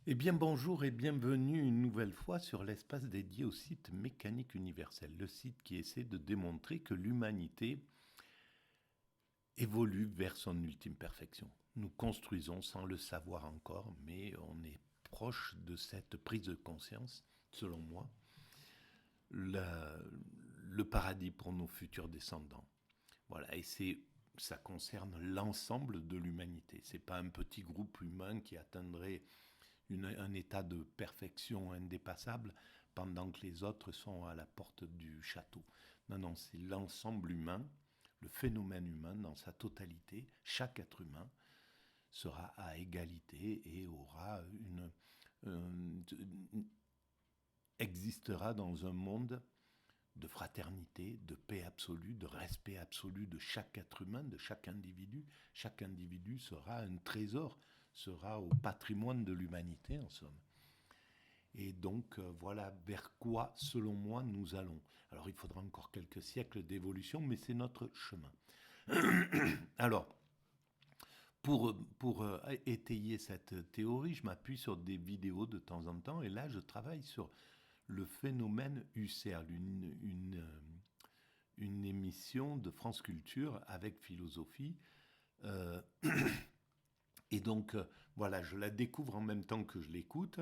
Eh bien bonjour et bienvenue une nouvelle fois sur l'espace dédié au site Mécanique Universelle, le site qui essaie de démontrer que l'humanité évolue vers son ultime perfection. Nous construisons sans le savoir encore, mais on est proche de cette prise de conscience, selon moi, le paradis pour nos futurs descendants. Voilà, et ça concerne l'ensemble de l'humanité. C'est pas un petit groupe humain qui atteindrait un état de perfection indépassable pendant que les autres sont à la porte du château. Non, non, c'est l'ensemble humain, le phénomène humain dans sa totalité. Chaque être humain sera à égalité et existera dans un monde de fraternité, de paix absolue, de respect absolu de chaque être humain, de chaque individu. Chaque individu sera un trésor, sera au patrimoine de l'humanité en somme. Et donc voilà vers quoi, selon moi, nous allons. Alors il faudra encore quelques siècles d'évolution, mais c'est notre chemin. Alors, pour étayer cette théorie, je m'appuie sur des vidéos de temps en temps, et là je travaille sur le phénomène Husserl, une émission de France Culture avec philosophie. Euh, et donc, voilà, je la découvre en même temps que je l'écoute.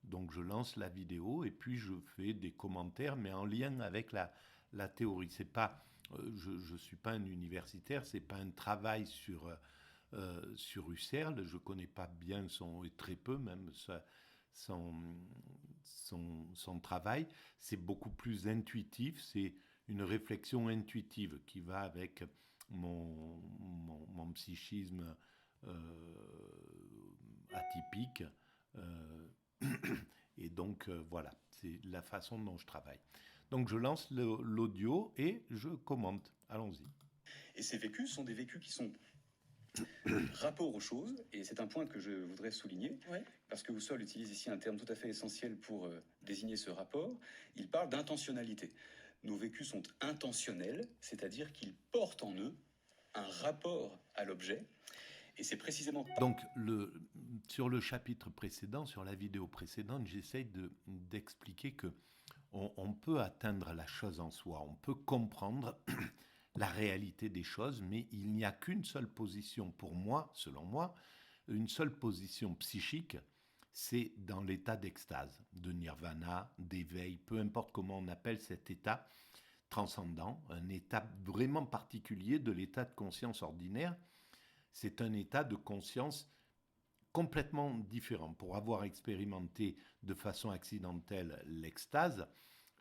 Donc, je lance la vidéo et puis je fais des commentaires, mais en lien avec la théorie. C'est pas, je ne suis pas un universitaire, c'est pas un travail sur Husserl. Je connais pas bien et très peu même son, son travail. C'est beaucoup plus intuitif. C'est une réflexion intuitive qui va avec mon psychisme atypique. Euh, et donc, voilà, c'est la façon dont je travaille. Donc, je lance l'audio et je commente. Allons-y. Et ces vécus sont des vécus qui sont rapport aux choses, et c'est un point que je voudrais souligner, ouais, parce que Husserl utilise ici un terme tout à fait essentiel pour désigner ce rapport. Il parle d'intentionnalité. Nos vécus sont intentionnels, c'est-à-dire qu'ils portent en eux un rapport à l'objet, et c'est précisément... Donc, sur le chapitre précédent, sur la vidéo précédente, j'essaye d'expliquer que on peut atteindre la chose en soi, on peut comprendre la réalité des choses, mais il n'y a qu'une seule position pour moi, selon moi, une seule position psychique, c'est dans l'état d'extase, de nirvana, d'éveil, peu importe comment on appelle cet état transcendant, un état vraiment particulier de l'état de conscience ordinaire. C'est un état de conscience complètement différent. Pour avoir expérimenté de façon accidentelle l'extase,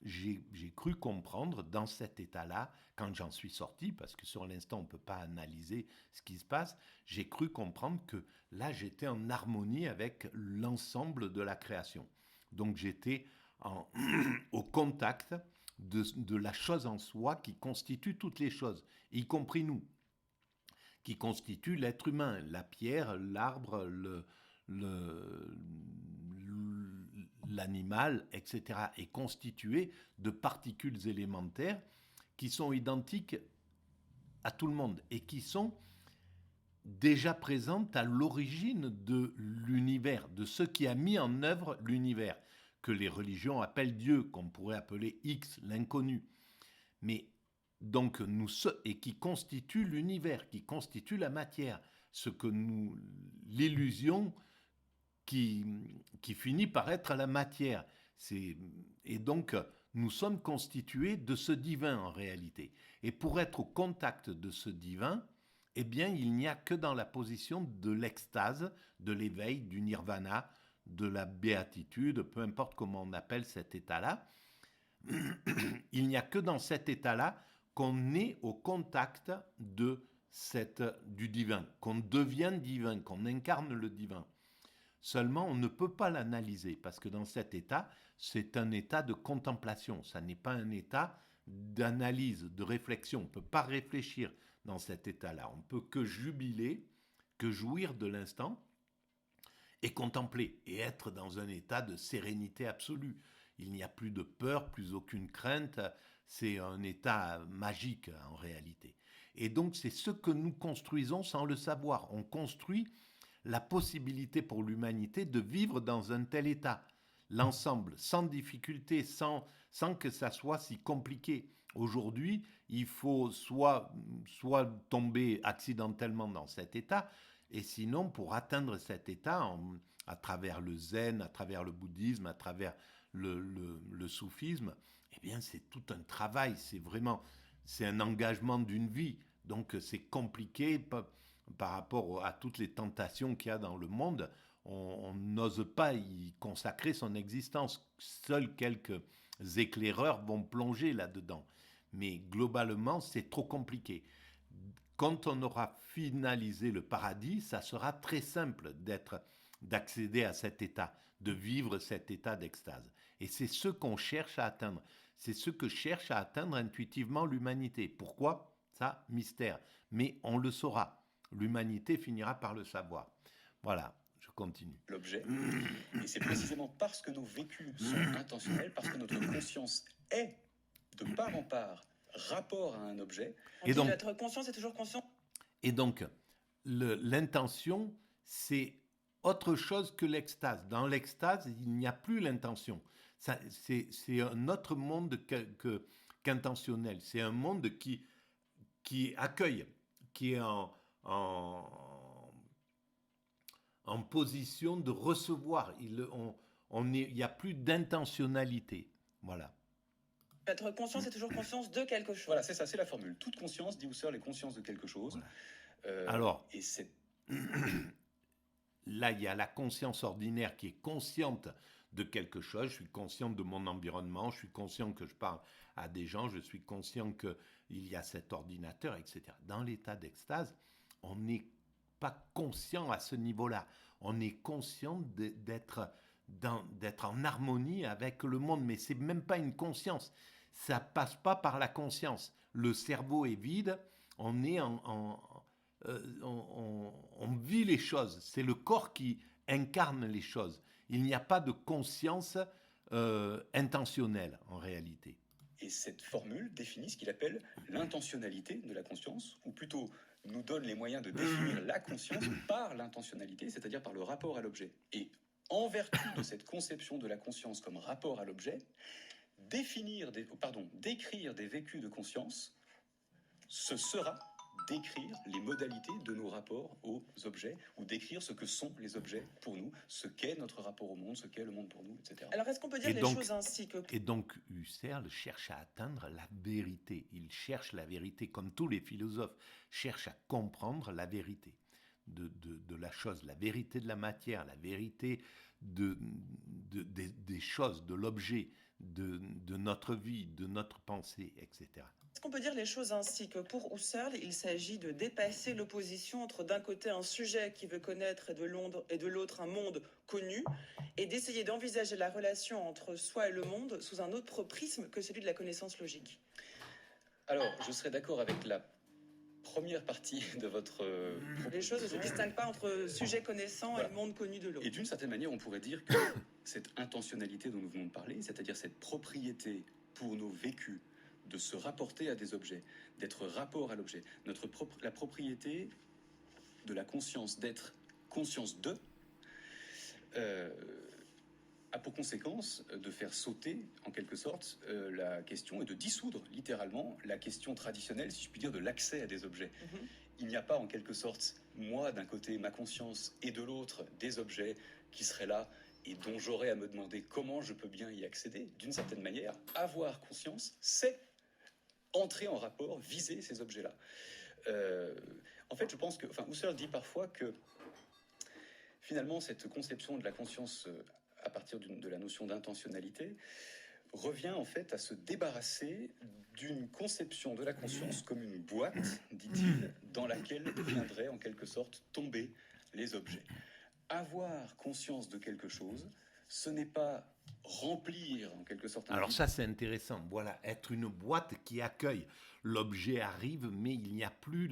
j'ai cru comprendre dans cet état-là, quand j'en suis sorti, parce que sur l'instant on ne peut pas analyser ce qui se passe, j'ai cru comprendre que là j'étais en harmonie avec l'ensemble de la création. Donc j'étais au contact de la chose en soi qui constitue toutes les choses, y compris nous, qui constituent l'être humain, la pierre, l'arbre, l'animal, etc., est constitué de particules élémentaires qui sont identiques à tout le monde et qui sont déjà présentes à l'origine de l'univers, de ce qui a mis en œuvre l'univers, que les religions appellent Dieu, qu'on pourrait appeler X, l'inconnu. Mais donc et qui constitue l'univers, qui constitue la matière, l'illusion qui finit par être la matière. Et donc, nous sommes constitués de ce divin en réalité. Et pour être au contact de ce divin, eh bien, il n'y a que dans la position de l'extase, de l'éveil, du nirvana, de la béatitude, peu importe comment on appelle cet état-là, il n'y a que dans cet état-là qu'on est au contact du divin, qu'on devient divin, qu'on incarne le divin. Seulement, on ne peut pas l'analyser parce que dans cet état, c'est un état de contemplation. Ça n'est pas un état d'analyse, de réflexion. On ne peut pas réfléchir dans cet état-là. On ne peut que jubiler, que jouir de l'instant et contempler et être dans un état de sérénité absolue. Il n'y a plus de peur, plus aucune crainte. C'est un état magique en réalité. Et donc, c'est ce que nous construisons sans le savoir. On construit la possibilité pour l'humanité de vivre dans un tel état, l'ensemble, sans difficulté, sans que ça soit si compliqué. Aujourd'hui, il faut soit tomber accidentellement dans cet état, et sinon, pour atteindre cet état, à travers le zen, à travers le bouddhisme, à travers le soufisme, eh bien, c'est tout un travail, c'est un engagement d'une vie. Donc, c'est compliqué par rapport à toutes les tentations qu'il y a dans le monde. On n'ose pas y consacrer son existence. Seuls quelques éclaireurs vont plonger là-dedans. Mais globalement, c'est trop compliqué. Quand on aura finalisé le paradis, ça sera très simple d'accéder à cet état, de vivre cet état d'extase. Et c'est ce qu'on cherche à atteindre. C'est ce que cherche à atteindre intuitivement l'humanité. Pourquoi ? Ça, mystère. Mais on le saura. L'humanité finira par le savoir. Voilà, je continue. L'objet. Et c'est précisément parce que nos vécus sont intentionnels, parce que notre conscience est, de part en part, rapport à un objet. Et donc, notre conscience est toujours consciente. Et donc, l'intention, c'est autre chose que l'extase. Dans l'extase, il n'y a plus l'intention. C'est un autre monde qu'intentionnel. C'est un monde qui accueille, qui est en position de recevoir. Il n'y a plus d'intentionnalité. Voilà. Notre conscience est toujours conscience de quelque chose. Voilà, c'est ça, c'est la formule. Toute conscience, dit Husserl, est conscience de quelque chose. Voilà. Alors, et là, il y a la conscience ordinaire qui est consciente de quelque chose. Je suis conscient de mon environnement, je suis conscient que je parle à des gens, je suis conscient qu'il y a cet ordinateur, etc. Dans l'état d'extase, on n'est pas conscient à ce niveau-là. On est conscient d'être en harmonie avec le monde, mais c'est même pas une conscience. Ça passe pas par la conscience. Le cerveau est vide, on vit les choses. C'est le corps qui incarne les choses. Il n'y a pas de conscience intentionnelle en réalité. Et cette formule définit ce qu'il appelle l'intentionnalité de la conscience, ou plutôt nous donne les moyens de définir la conscience par l'intentionnalité, c'est-à-dire par le rapport à l'objet. Et en vertu de cette conception de la conscience comme rapport à l'objet, décrire des vécus de conscience, ce sera décrire les modalités de nos rapports aux objets, ou décrire ce que sont les objets pour nous, ce qu'est notre rapport au monde, ce qu'est le monde pour nous, etc. Alors, est-ce qu'on peut dire les choses ainsi que... Et donc, Husserl cherche à atteindre la vérité. Il cherche la vérité, comme tous les philosophes cherchent à comprendre la vérité de la chose, la vérité de la matière, la vérité des choses, de l'objet, de notre vie, de notre pensée, etc. Est-ce qu'on peut dire les choses ainsi que pour Husserl, il s'agit de dépasser l'opposition entre d'un côté un sujet qui veut connaître et de l'autre un monde connu, et d'essayer d'envisager la relation entre soi et le monde sous un autre prisme que celui de la connaissance logique? Alors, je serais d'accord avec la première partie de votre... Les choses ne se distinguent pas entre sujet connaissant voilà. Et le monde connu de l'autre. Et d'une certaine manière, on pourrait dire que cette intentionnalité dont nous venons de parler, c'est-à-dire cette propriété pour nos vécus, de se rapporter à des objets, d'être rapport à l'objet, la propriété de la conscience, d'être conscience de, a pour conséquence de faire sauter, en quelque sorte, la question et de dissoudre, littéralement, la question traditionnelle, si je puis dire, de l'accès à des objets. Il n'y a pas, en quelque sorte, moi, d'un côté, ma conscience, et de l'autre, des objets qui seraient là, et dont j'aurais à me demander comment je peux bien y accéder. D'une certaine manière, avoir conscience, c'est entrer en rapport, viser ces objets-là. En fait, je pense que... Husserl dit parfois que, finalement, cette conception de la conscience à partir de la notion d'intentionnalité revient, en fait, à se débarrasser d'une conception de la conscience comme une boîte, dit-il, dans laquelle viendraient, en quelque sorte, tomber les objets. Avoir conscience de quelque chose, ce n'est pas remplir en quelque sorte. Alors ça c'est intéressant, voilà, être une boîte qui accueille. L'objet arrive, mais il n'y a plus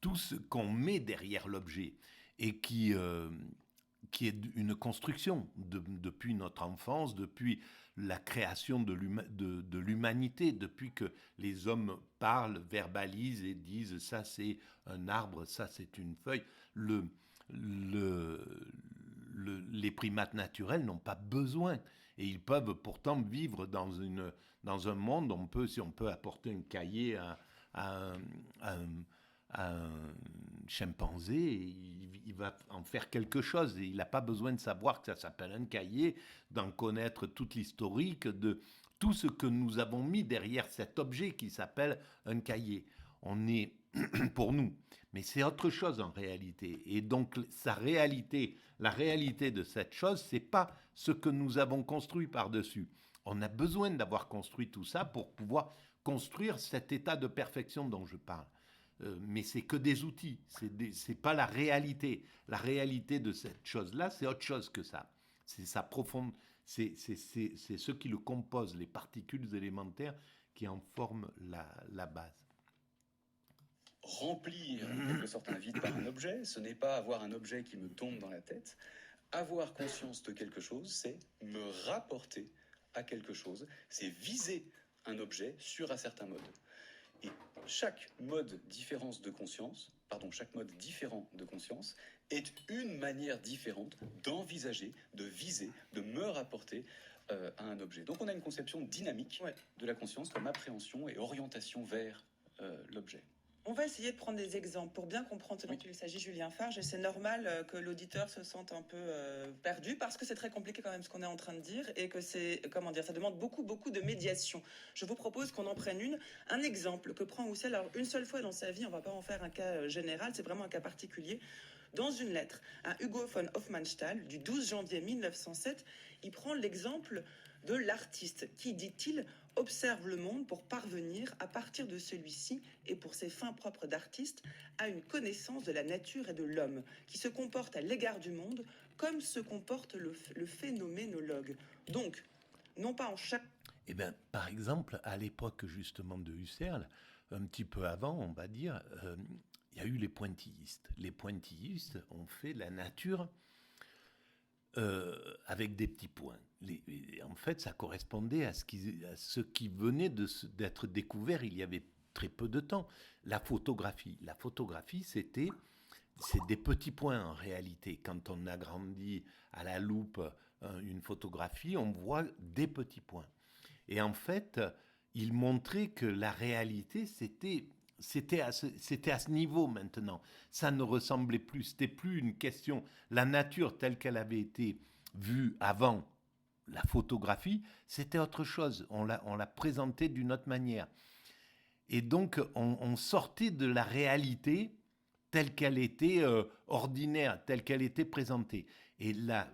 tout ce qu'on met derrière l'objet et qui qui est une construction depuis notre enfance, depuis la création de l'humanité, depuis que les hommes parlent, verbalisent et disent ça c'est un arbre, ça c'est une feuille. Les primates naturels n'ont pas besoin et ils peuvent pourtant vivre dans un monde. Si on peut apporter un cahier à un chimpanzé, il va en faire quelque chose. Et il n'a pas besoin de savoir que ça s'appelle un cahier, d'en connaître toute l'historique, de tout ce que nous avons mis derrière cet objet qui s'appelle un cahier. On est pour nous. Mais c'est autre chose en réalité. Et donc, la réalité de cette chose, c'est pas ce que nous avons construit par-dessus. On a besoin d'avoir construit tout ça pour pouvoir construire cet état de perfection dont je parle. Mais c'est que des outils, c'est pas la réalité. La réalité de cette chose-là, c'est autre chose que ça. C'est sa profonde, c'est ce qui le compose, les particules élémentaires qui en forment la base. Remplir en quelque sorte un vide par un objet, ce n'est pas avoir un objet qui me tombe dans la tête. Avoir conscience de quelque chose, c'est me rapporter à quelque chose, c'est viser un objet sur un certain mode. Et chaque mode différent de conscience est une manière différente d'envisager, de viser, de me rapporter à un objet. Donc on a une conception dynamique de la conscience comme appréhension et orientation vers l'objet. On va essayer de prendre des exemples pour bien comprendre ce dont il s'agit, Julien Farge. Et c'est normal que l'auditeur se sente un peu perdu parce que c'est très compliqué quand même ce qu'on est en train de dire et que ça demande beaucoup de médiation. Je vous propose qu'on en prenne un exemple que prend Husserl. Alors, une seule fois dans sa vie, on ne va pas en faire un cas général, c'est vraiment un cas particulier. Dans une lettre à Hugo von Hofmannsthal du 12 janvier 1907, il prend l'exemple de l'artiste qui, dit-il, observe le monde pour parvenir, à partir de celui-ci et pour ses fins propres d'artiste, à une connaissance de la nature et de l'homme, qui se comporte à l'égard du monde comme se comporte le phénoménologue. Donc, non pas en chaque... Eh bien, par exemple, à l'époque justement de Husserl, un petit peu avant, on va dire, il y a eu les pointillistes. Les pointillistes ont fait la nature avec des petits points. En fait, ça correspondait à ce qui venait d'être découvert il y avait très peu de temps. La photographie, c'est des petits points en réalité. Quand on agrandit à la loupe une photographie, on voit des petits points. Et en fait, il montrait que la réalité, c'était à ce niveau maintenant. Ça ne ressemblait plus, c'était plus une question. La nature telle qu'elle avait été vue avant la photographie, c'était autre chose. On l'a présentée d'une autre manière. Et donc, on sortait de la réalité telle qu'elle était ordinaire, telle qu'elle était présentée. Et la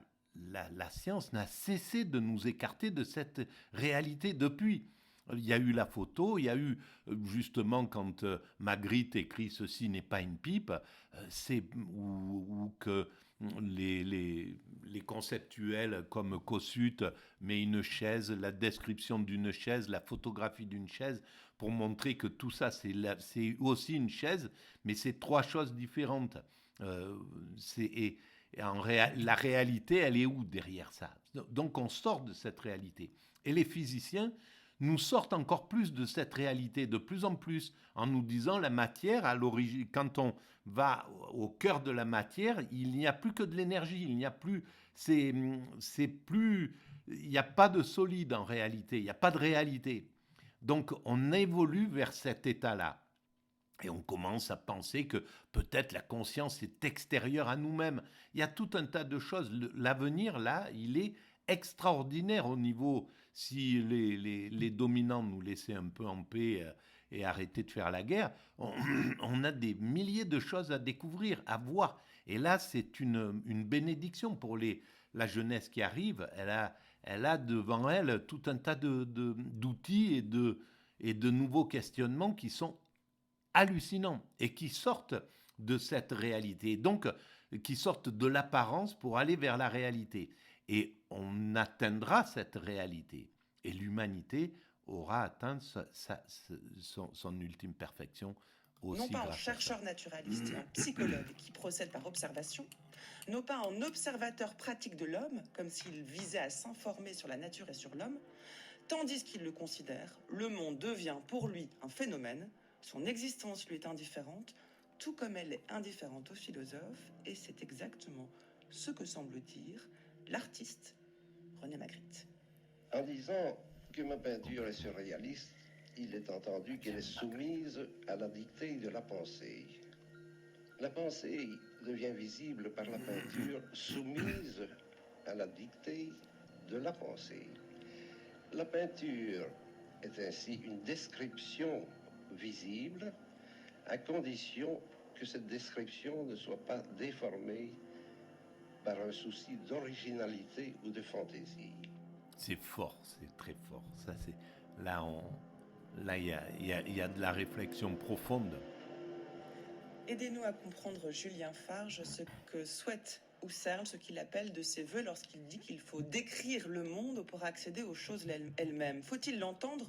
science n'a cessé de nous écarter de cette réalité depuis. Il y a eu la photo, il y a eu justement quand Magritte écrit « Ceci n'est pas une pipe », ou que les conceptuels comme Kossuth met une chaise, la description d'une chaise, la photographie d'une chaise, pour montrer que tout ça, c'est aussi une chaise, mais c'est trois choses différentes. La réalité, elle est où derrière ça? Donc on sort de cette réalité. Et les physiciens nous sortent encore plus de cette réalité, de plus en plus, en nous disant la matière, à l'origine, quand on va au cœur de la matière, il n'y a plus que de l'énergie, il n'y a pas de solide en réalité, il n'y a pas de réalité. Donc on évolue vers cet état-là. Et on commence à penser que peut-être la conscience est extérieure à nous-mêmes. Il y a tout un tas de choses. L'avenir, là, il est extraordinaire au niveau, si les dominants nous laissaient un peu en paix et arrêter de faire la guerre, on a des milliers de choses à découvrir, à voir. Et là, c'est une bénédiction pour la jeunesse qui arrive. Elle a devant elle tout un tas d'outils et de nouveaux questionnements qui sont hallucinants et qui sortent de cette réalité, donc qui sortent de l'apparence pour aller vers la réalité. Et on atteindra cette réalité. Et l'humanité aura atteint son ultime perfection aussi non pas en grâce à ça. chercheur naturaliste et en psychologue qui procède par observation, non pas en observateur pratique de l'homme, comme s'il visait à s'informer sur la nature et sur l'homme, tandis qu'il le considère, le monde devient pour lui un phénomène, son existence lui est indifférente, tout comme elle est indifférente aux philosophes, et c'est exactement ce que semble dire l'artiste René Magritte. En disant que ma peinture est surréaliste, il est entendu qu'elle est soumise à la dictée de la pensée. La pensée devient visible par la peinture soumise à la dictée de la pensée. La peinture est ainsi une description visible à condition que cette description ne soit pas déformée par un souci d'originalité ou de fantaisie. C'est fort, c'est très fort. Ça, c'est là, il y a de la réflexion profonde. Aidez-nous à comprendre Julien Farge, ce que souhaite Husserl, ce qu'il appelle de ses voeux lorsqu'il dit qu'il faut décrire le monde pour accéder aux choses elles-mêmes. Faut-il l'entendre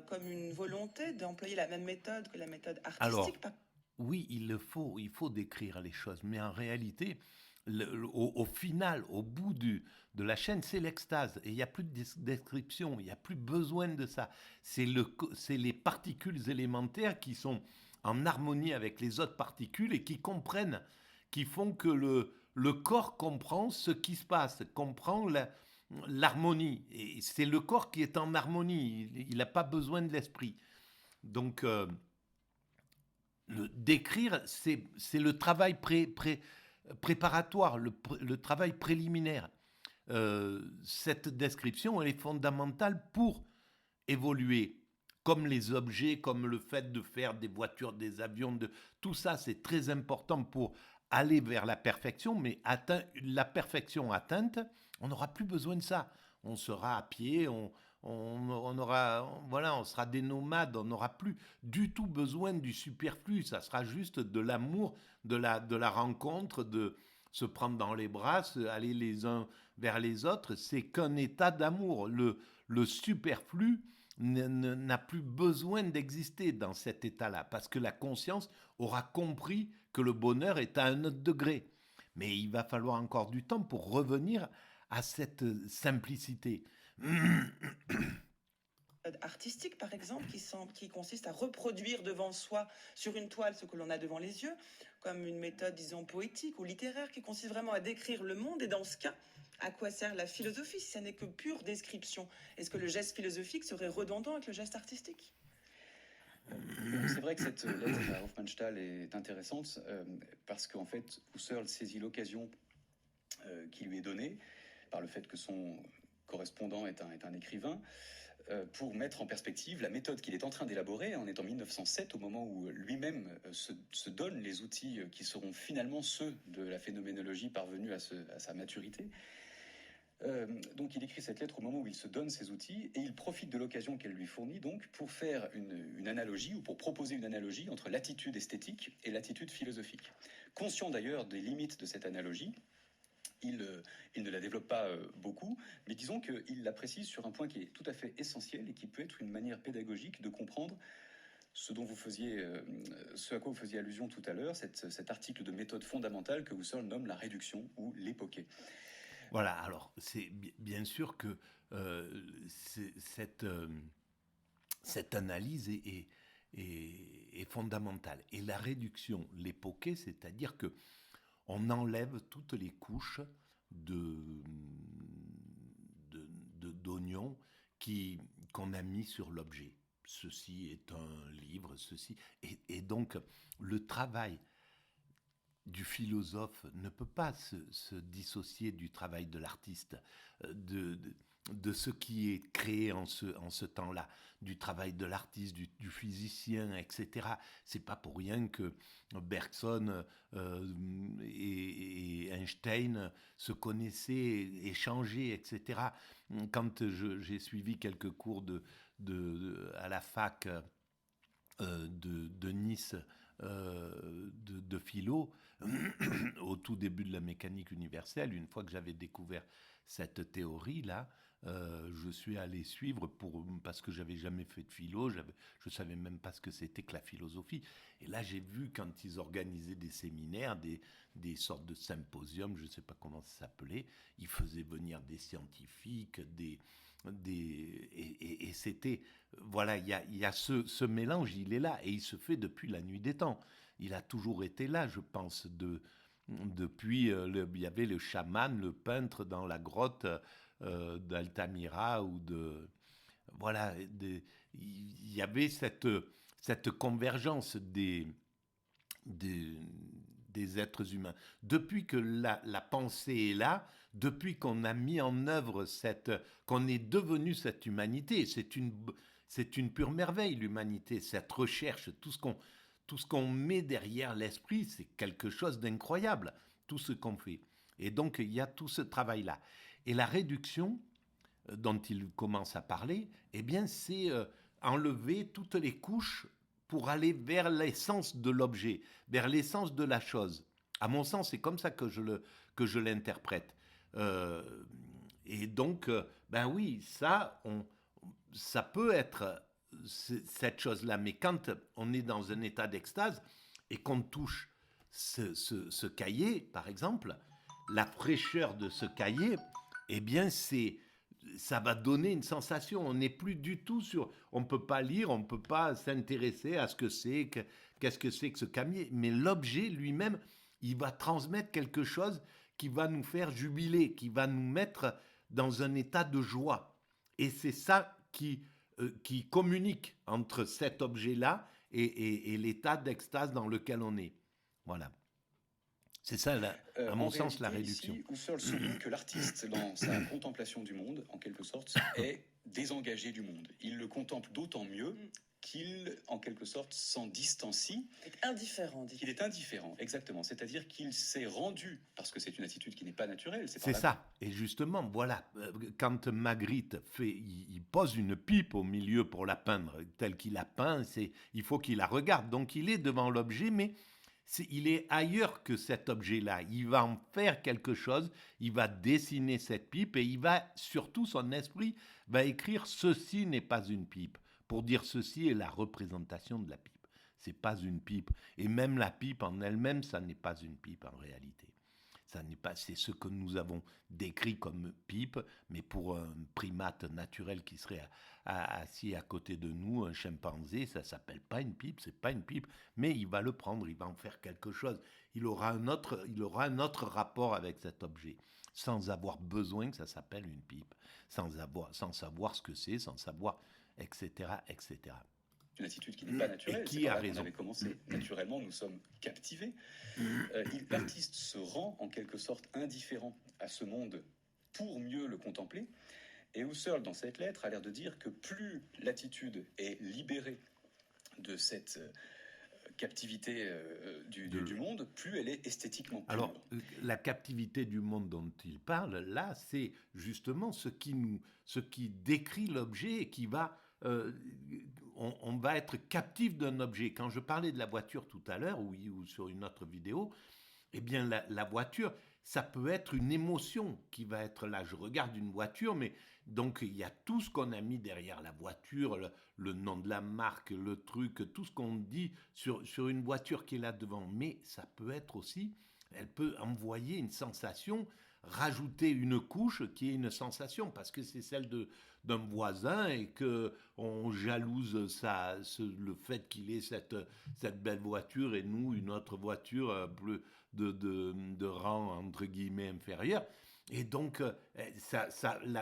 comme une volonté d'employer la même méthode que la méthode artistique? Alors, oui, il faut décrire les choses, mais en réalité, au final, au bout de la chaîne, c'est l'extase. Et il n'y a plus de description, il n'y a plus besoin de ça. C'est les particules élémentaires qui sont en harmonie avec les autres particules et qui comprennent, qui font que le corps comprend ce qui se passe, comprend l'harmonie. Et c'est le corps qui est en harmonie, il n'a pas besoin de l'esprit. Donc, décrire, c'est le travail préparatoire, le travail préliminaire. Cette description, elle est fondamentale pour évoluer. Comme les objets, comme le fait de faire des voitures, des avions, tout ça, c'est très important pour aller vers la perfection, mais la perfection atteinte, on n'aura plus besoin de ça. On sera à pied, on sera des nomades, on n'aura plus du tout besoin du superflu, ça sera juste de l'amour, de la rencontre, de se prendre dans les bras, aller les uns vers les autres, c'est qu'un état d'amour. Le superflu n'a plus besoin d'exister dans cet état-là, parce que la conscience aura compris que le bonheur est à un autre degré. Mais il va falloir encore du temps pour revenir à cette simplicité. Artistique, par exemple, qui consiste à reproduire devant soi, sur une toile, ce que l'on a devant les yeux, comme une méthode, disons, poétique ou littéraire, qui consiste vraiment à décrire le monde. Et dans ce cas, à quoi sert la philosophie si ça n'est que pure description? Est-ce que le geste philosophique serait redondant avec le geste artistique? C'est vrai que cette lettre à Hofmannsthal est intéressante parce qu'en fait, Husserl saisit l'occasion qui lui est donnée par le fait que son correspondant est un écrivain, pour mettre en perspective la méthode qu'il est en train d'élaborer. On est en 1907, au moment où lui-même se donne les outils qui seront finalement ceux de la phénoménologie parvenue à sa maturité. Donc il écrit cette lettre au moment où il se donne ces outils et il profite de l'occasion qu'elle lui fournit donc pour faire une analogie ou pour proposer une analogie entre l'attitude esthétique et l'attitude philosophique. Conscient d'ailleurs des limites de cette analogie, il ne la développe pas beaucoup, mais disons qu'il la précise sur un point qui est tout à fait essentiel et qui peut être une manière pédagogique de comprendre ce à quoi vous faisiez allusion tout à l'heure, cet article de méthode fondamentale que Husserl nomme la réduction ou l'époquée. Voilà, alors c'est bien sûr que cette analyse est fondamentale. Et la réduction, l'époquée, c'est-à-dire que on enlève toutes les couches d'oignons qu'on a mis sur l'objet. Ceci est un livre, ceci. Et donc, le travail du philosophe ne peut pas se dissocier du travail de l'artiste, de ce qui est créé en ce temps-là, du travail de l'artiste, du physicien, etc. C'est pas pour rien que Bergson et Einstein se connaissaient, échangeaient, etc. Quand j'ai suivi quelques cours à la fac de Nice, de philo, au tout début de la mécanique universelle, une fois que j'avais découvert cette théorie-là, je suis allé suivre parce que j'avais jamais fait de philo, je savais même pas ce que c'était que la philosophie. Et là, j'ai vu quand ils organisaient des séminaires, des sortes de symposiums, je sais pas comment ça s'appelait, ils faisaient venir des scientifiques, et c'était, voilà, il y a ce mélange, il est là, et il se fait depuis la nuit des temps. Il a toujours été là, je pense, depuis, il y avait le chaman, le peintre dans la grotte d'Altamira, voilà, il y avait cette convergence des êtres humains. Depuis que la pensée est là, depuis qu'on a mis en œuvre qu'on est devenu cette humanité, c'est une pure merveille, l'humanité, cette recherche, tout ce qu'on met derrière l'esprit, c'est quelque chose d'incroyable, tout ce qu'on fait. Et donc, il y a tout ce travail-là. Et la réduction dont il commence à parler, eh bien, c'est enlever toutes les couches pour aller vers l'essence de l'objet, vers l'essence de la chose. À mon sens, c'est comme ça que je l'interprète. Et donc, ben oui, ça peut être cette chose-là. Mais quand on est dans un état d'extase et qu'on touche ce cahier, par exemple, la fraîcheur de ce cahier, eh bien, ça va donner une sensation. On n'est plus du tout on ne peut pas lire, on ne peut pas s'intéresser à ce que c'est, qu'est-ce que c'est que ce cahier. Mais l'objet lui-même, il va transmettre quelque chose qui va nous faire jubiler, qui va nous mettre dans un état de joie. Et c'est ça qui communique entre cet objet-là et l'état d'extase dans lequel on est. Voilà. C'est ça, à mon sens, la réduction. Ici, Husserl souligne que l'artiste, dans sa contemplation du monde, en quelque sorte, est désengagé du monde. Il le contemple d'autant mieux qu'il, en quelque sorte, s'en distancie. Il est indifférent, dit-il. Qu'il est indifférent, exactement. C'est-à-dire qu'il s'est rendu, parce que c'est une attitude qui n'est pas naturelle. C'est ça. Et justement, voilà, quand Magritte il pose une pipe au milieu pour la peindre, telle qu'il la peint, il faut qu'il la regarde. Donc il est devant l'objet, mais il est ailleurs que cet objet-là. Il va en faire quelque chose, il va dessiner cette pipe et surtout, son esprit va écrire « Ceci n'est pas une pipe ». Pour dire ceci est la représentation de la pipe. C'est pas une pipe. Et même la pipe en elle-même, ça n'est pas une pipe en réalité. C'est ce que nous avons décrit comme pipe, mais pour un primate naturel qui serait assis à côté de nous, un chimpanzé, ça s'appelle pas une pipe, c'est pas une pipe, mais il va le prendre, il va en faire quelque chose. Il aura un autre rapport avec cet objet, sans avoir besoin que ça s'appelle une pipe, sans savoir ce que c'est, sans savoir, etc., etc. Une attitude qui n'est pas naturelle. Et qui a raison. On avait commencé. Naturellement, nous sommes captivés. L'artiste se rend en quelque sorte indifférent à ce monde pour mieux le contempler. Et Husserl, dans cette lettre, a l'air de dire que plus l'attitude est libérée de cette captivité du monde, plus elle est esthétiquement pure. Alors, la captivité du monde dont il parle, là, c'est justement ce qui décrit l'objet et qui va... on va être captif d'un objet. Quand je parlais de la voiture tout à l'heure, ou sur une autre vidéo, eh bien, la voiture, ça peut être une émotion qui va être là. Je regarde une voiture, mais donc il y a tout ce qu'on a mis derrière la voiture, le nom de la marque, le truc, tout ce qu'on dit sur une voiture qui est là devant. Mais ça peut être aussi, elle peut envoyer une sensation, rajouter une couche qui est une sensation, parce que c'est celle d'un voisin et qu'on jalouse le fait qu'il ait cette belle voiture et nous, une autre voiture plus de rang, entre guillemets, inférieur. Et donc,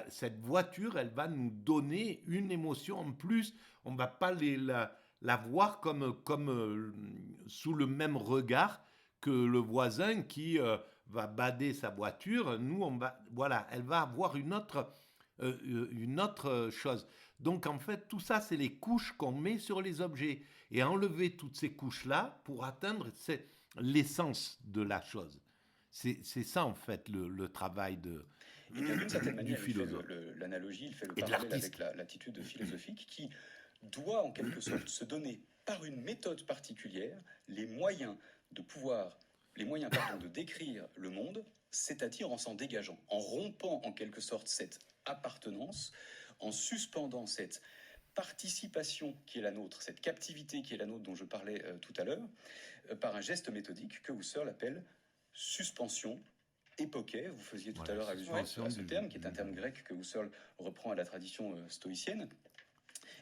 cette voiture, elle va nous donner une émotion en plus. On ne va pas la voir comme sous le même regard que le voisin qui va bader sa voiture. Nous, elle va avoir une autre chose. Donc, en fait, tout ça, c'est les couches qu'on met sur les objets. Et enlever toutes ces couches-là pour atteindre l'essence de la chose. C'est ça, en fait, le travail d'une certaine manière, du philosophe. L'analogie, il fait le parallèle avec l'attitude philosophique qui doit, en quelque sorte, se donner par une méthode particulière les moyens de pouvoir, les moyens pardon, de décrire le monde, c'est-à-dire en s'en dégageant, en rompant en quelque sorte cette appartenance, en suspendant cette participation qui est la nôtre, cette captivité qui est la nôtre dont je parlais tout à l'heure, par un geste méthodique que Husserl appelle suspension époquée. Vous faisiez tout à l'heure allusion à ce terme, qui est un terme grec que Husserl reprend à la tradition stoïcienne.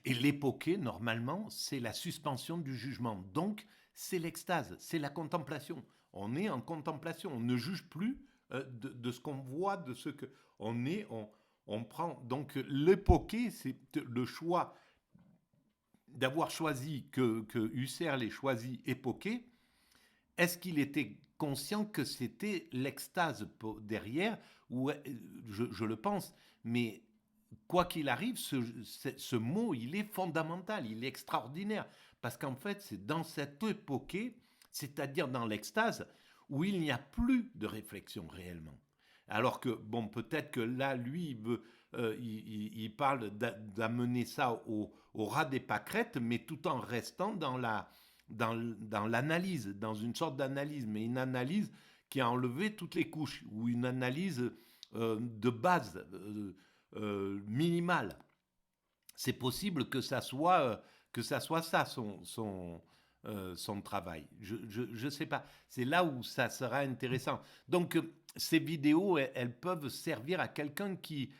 Et l'époquée, normalement, c'est la suspension du jugement. Donc, c'est l'extase, c'est la contemplation. On est en contemplation, on ne juge plus de ce qu'on voit, de ce que on prend. Donc, l'époquée, c'est le choix d'avoir choisi que Husserl ait choisi époquée. Est-ce qu'il était conscient que c'était l'extase derrière? Ou je le pense, mais quoi qu'il arrive, ce mot, il est fondamental, il est extraordinaire. Parce qu'en fait, c'est dans cette époquée, c'est-à-dire dans l'extase, où il n'y a plus de réflexion réellement. Alors que, bon, peut-être que là, lui, il parle d'amener ça au ras des pâquerettes, mais tout en restant dans l'analyse, dans une sorte d'analyse, mais une analyse qui a enlevé toutes les couches, ou une analyse de base, minimale. C'est possible que ça soit ça, son travail. Je sais pas. C'est là où ça sera intéressant. Donc, ces vidéos, elles peuvent servir à quelqu'un qui,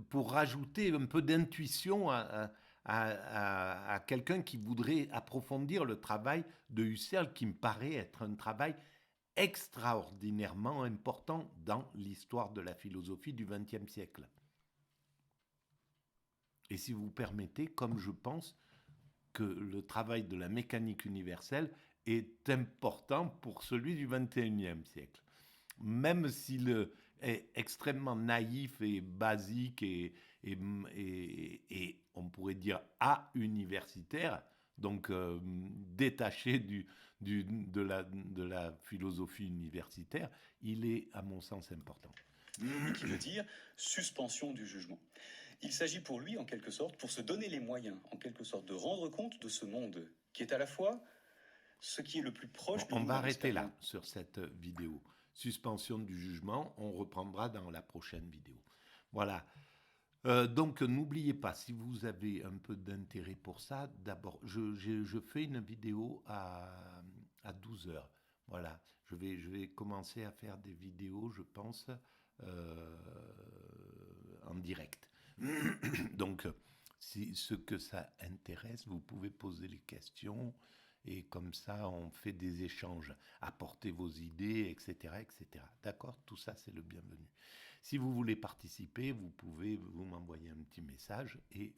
pour rajouter un peu d'intuition à quelqu'un qui voudrait approfondir le travail de Husserl, qui me paraît être un travail extraordinairement important dans l'histoire de la philosophie du XXe siècle. Et si vous permettez, comme je pense que le travail de la mécanique universelle est important pour celui du XXIe siècle. Même s'il est extrêmement naïf et basique et on pourrait dire universitaire, donc détaché de la philosophie universitaire, il est à mon sens important. Qui veut dire suspension du jugement. Il s'agit pour lui, en quelque sorte, pour se donner les moyens, en quelque sorte, de rendre compte de ce monde qui est à la fois ce qui est le plus proche de nous. On va arrêter là, sur cette vidéo. Suspension du jugement, on reprendra dans la prochaine vidéo. Voilà. Donc, n'oubliez pas, si vous avez un peu d'intérêt pour ça, d'abord, je fais une vidéo à 12h. Voilà. Je vais commencer à faire des vidéos, je pense, en direct. Donc, si ce que ça intéresse, vous pouvez poser les questions et comme ça, on fait des échanges. Apportez vos idées, etc., etc. D'accord? Tout ça, c'est le bienvenu. Si vous voulez participer, vous pouvez vous m'envoyer un petit message et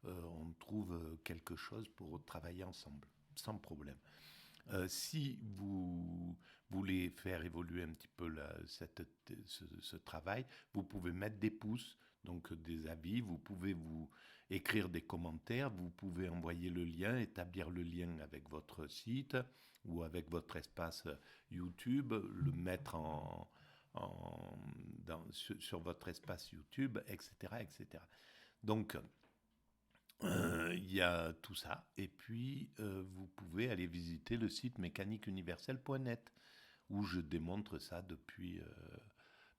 on trouve quelque chose pour travailler ensemble, sans problème. Si vous voulez faire évoluer un petit peu ce travail, vous pouvez mettre des pouces, donc des avis, vous pouvez vous écrire des commentaires, vous pouvez envoyer le lien, établir le lien avec votre site ou avec votre espace YouTube, le mettre sur votre espace YouTube, etc., etc. Donc, il y a tout ça. Et puis, vous pouvez aller visiter le site mécaniqueuniverselle.net où je démontre ça depuis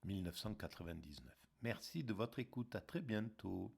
1999. Merci de votre écoute. À très bientôt.